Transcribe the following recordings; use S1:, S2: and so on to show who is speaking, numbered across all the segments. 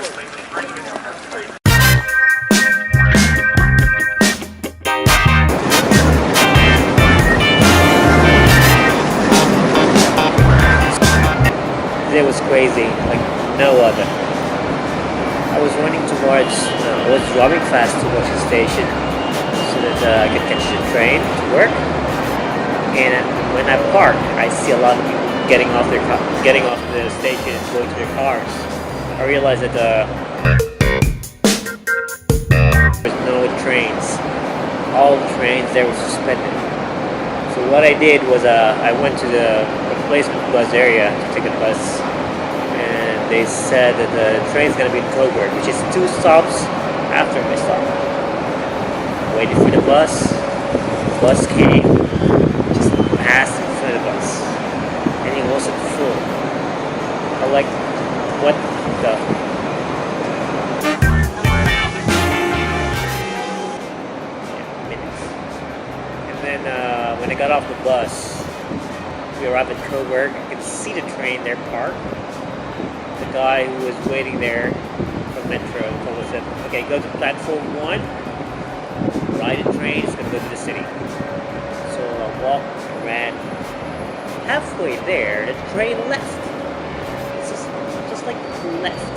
S1: It was crazy, like no other. I was running towards, I was driving fast towards the station so that I could catch the train to work. And when I park, I see a lot of people getting off the station and going to their cars. I realized that there's no trains. All trains there were suspended. So what I did was I went to the replacement bus area to take a bus, and they said that the train's gonna be in Coburg, which is 2 stops after my stop. Waited for the bus. The bus came, just passed in front of us, and it wasn't full. I like, what the? Yeah, minutes. And then when I got off the bus, we arrived at Coburg. I could see the train there parked. The guy who was waiting there from Metro told us that, okay, go to platform 1, ride the train, it's going to go to the city. So I walked, ran. Halfway there, the train left. It's just like left.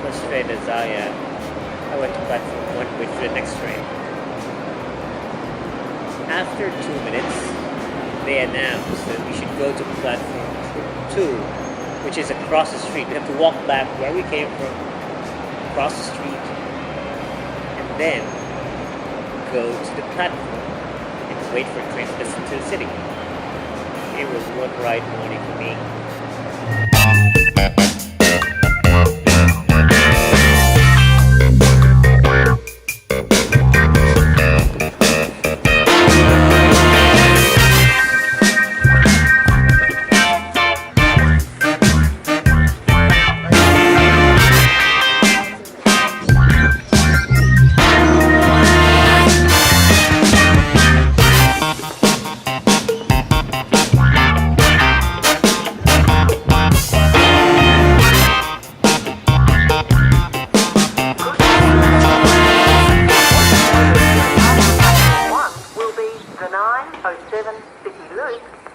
S1: Frustrated as I am, I went to platform 1 to wait for the next train. After 2 minutes, they announced that we should go to platform 2, which is across the street. We have to walk back where we came from, across the street, and then go to the platform and wait for a train to listen to the city. It was one ride morning for me.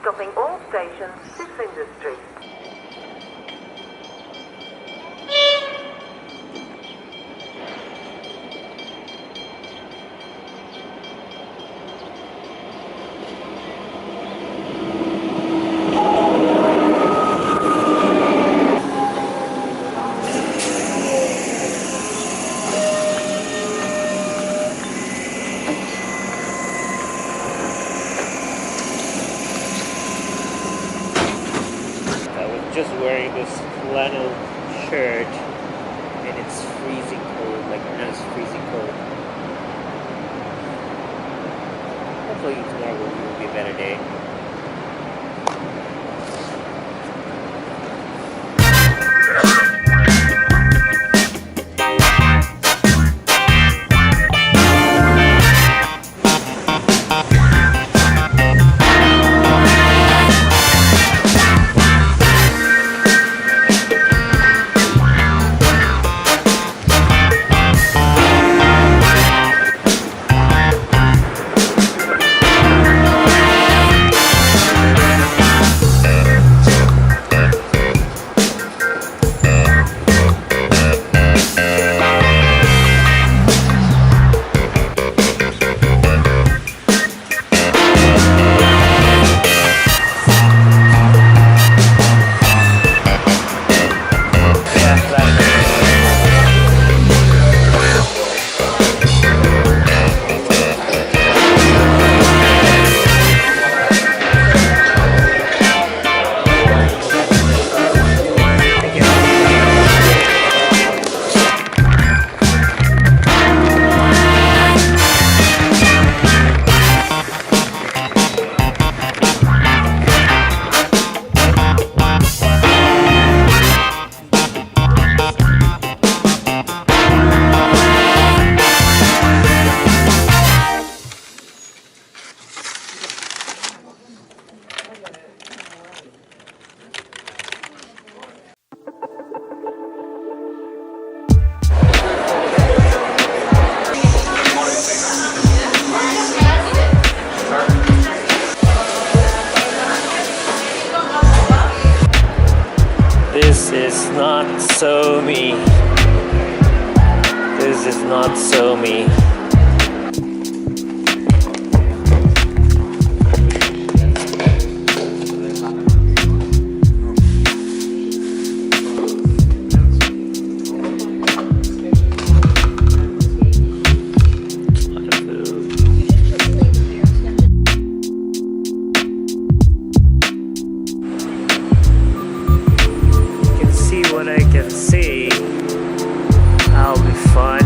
S2: Stopping all stations, Flinders Street.
S1: Just wearing this flannel shirt and it's freezing cold, like now it's freezing cold. Hopefully tomorrow will be a better day. so me. This is not so me. What I can see, that'll be fun.